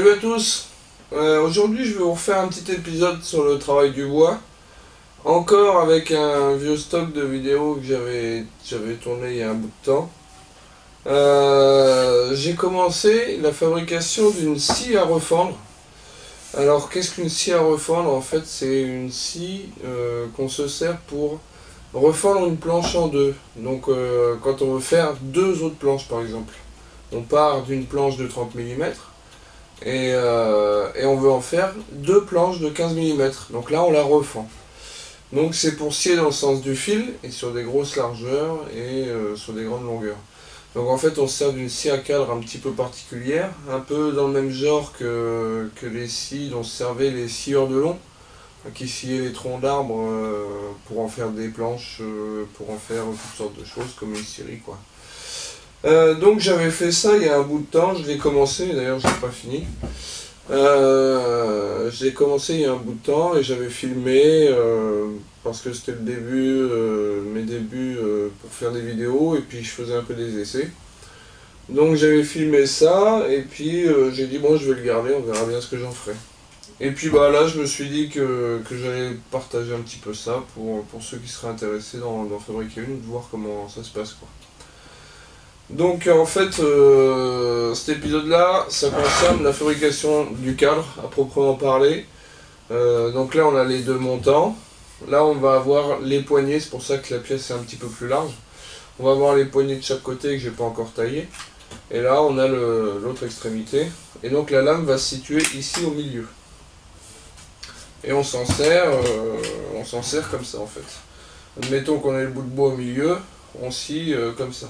Salut à tous. Aujourd'hui je vais vous refaire un petit épisode sur le travail du bois. Encore avec un vieux stock de vidéos que j'avais tourné il y a un bout de temps. J'ai commencé la fabrication d'une scie à refendre. Alors qu'est-ce qu'une scie à refendre? En fait c'est une scie qu'on se sert pour refendre une planche en deux. Donc quand on veut faire deux autres planches par exemple. On part d'une planche de 30 mm. Et on veut en faire deux planches de 15 mm. Donc là on la refend. Donc c'est pour scier dans le sens du fil et sur des grosses largeurs et sur des grandes longueurs. Donc en fait on se sert d'une scie à cadre un petit peu particulière, un peu dans le même genre que les scies dont se servaient les scieurs de long, qui sciaient les troncs d'arbres pour en faire des planches, pour en faire toutes sortes de choses comme une scierie quoi. Donc j'avais fait ça il y a un bout de temps, je l'ai commencé, d'ailleurs je n'ai pas fini. Je l'ai commencé il y a un bout de temps et j'avais filmé parce que c'était le début, mes débuts pour faire des vidéos et puis je faisais un peu des essais. Donc j'avais filmé ça et puis j'ai dit bon je vais le garder, on verra bien ce que j'en ferai. Et puis bah là je me suis dit que j'allais partager un petit peu ça pour ceux qui seraient intéressés d'en fabriquer une, de voir comment ça se passe quoi. Donc en fait cet épisode là ça concerne la fabrication du cadre à proprement parler. Donc là on a les deux montants, là on va avoir les poignées, c'est pour ça que la pièce est un petit peu plus large. On va avoir les poignées de chaque côté que j'ai pas encore taillé. Et là on a l'autre extrémité. Et donc la lame va se situer ici au milieu. Et on s'en sert comme ça en fait. Admettons qu'on ait le bout de bois au milieu, on scie comme ça.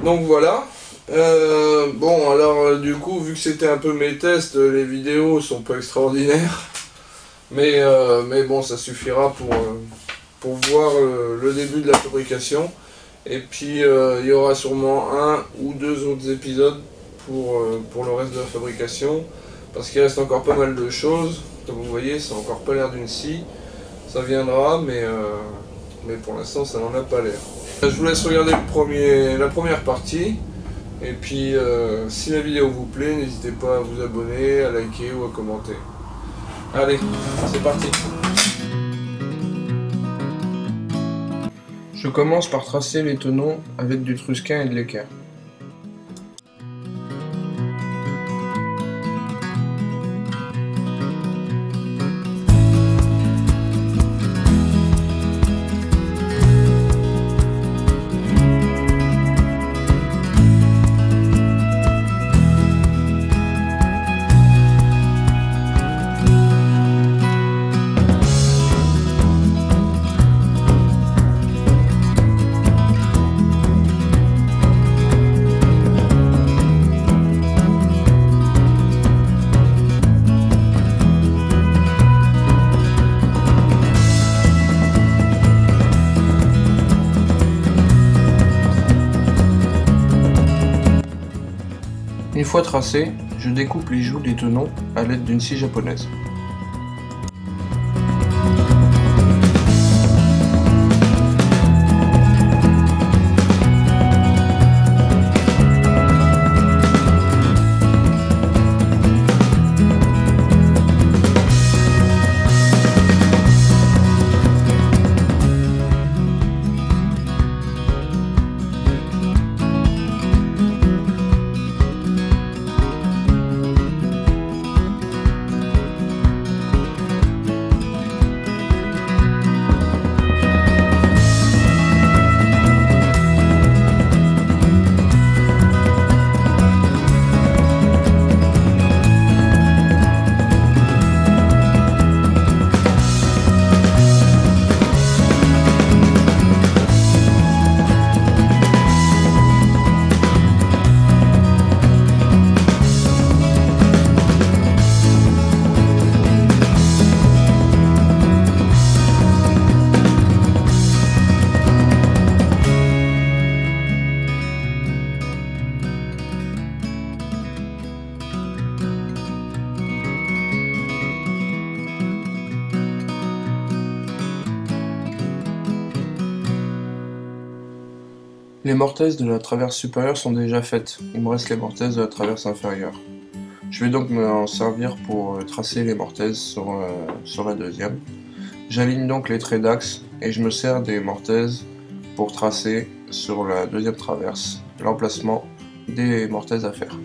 Donc voilà, bon alors du coup vu que c'était un peu mes tests, les vidéos sont pas extraordinaires, mais bon ça suffira pour voir le début de la fabrication, et puis il y aura sûrement un ou deux autres épisodes pour le reste de la fabrication, parce qu'il reste encore pas mal de choses, comme vous voyez ça n'a encore pas l'air d'une scie, ça viendra mais pour l'instant ça n'en a pas l'air. Je vous laisse regarder la première partie, et puis si la vidéo vous plaît, n'hésitez pas à vous abonner, à liker ou à commenter. Allez, c'est parti. Je commence par tracer les tenons avec du trusquin et de l'équerre. Une fois tracé, je découpe les joues des tenons à l'aide d'une scie japonaise. Les mortaises de la traverse supérieure sont déjà faites, il me reste les mortaises de la traverse inférieure. Je vais donc m'en servir pour tracer les mortaises sur la deuxième. J'aligne donc les traits d'axe et je me sers des mortaises pour tracer sur la deuxième traverse l'emplacement des mortaises à faire.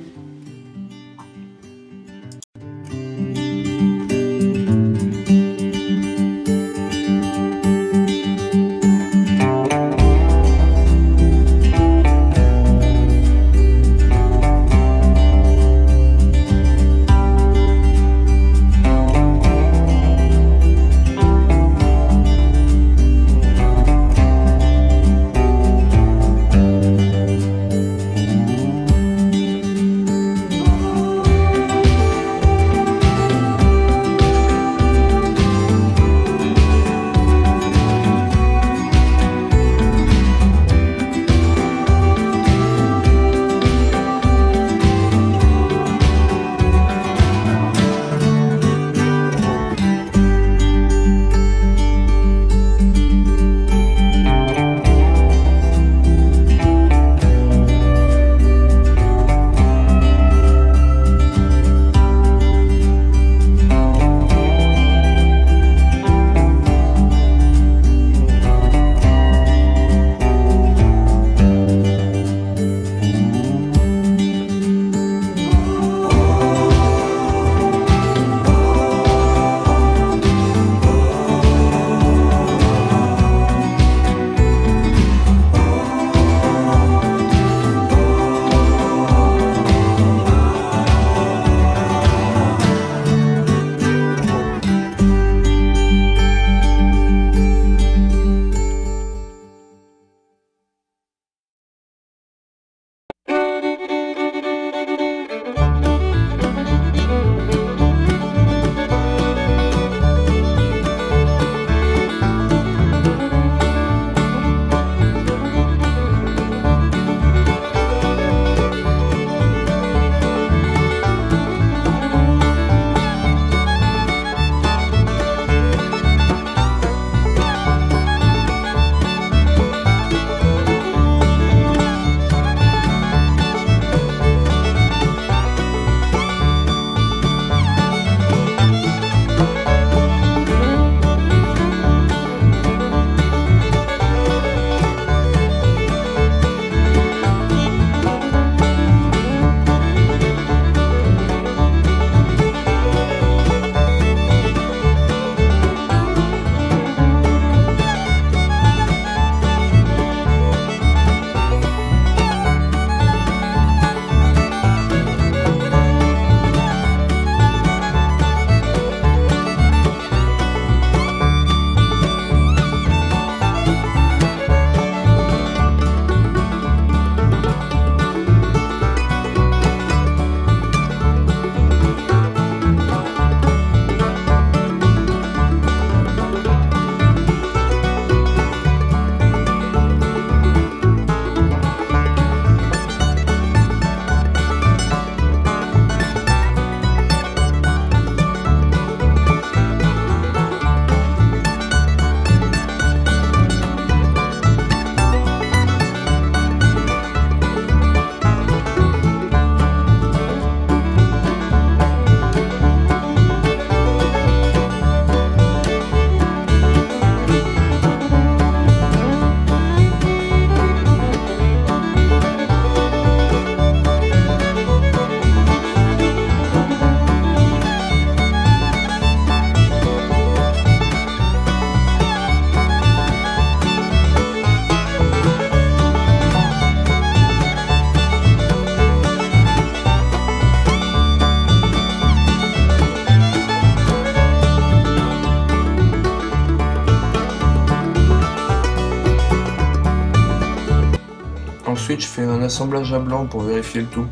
Ensuite, je fais un assemblage à blanc pour vérifier le tout.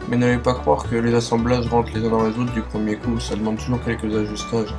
Mais n'allez pas croire que les assemblages rentrent les uns dans les autres du premier coup, ça demande toujours quelques ajustages.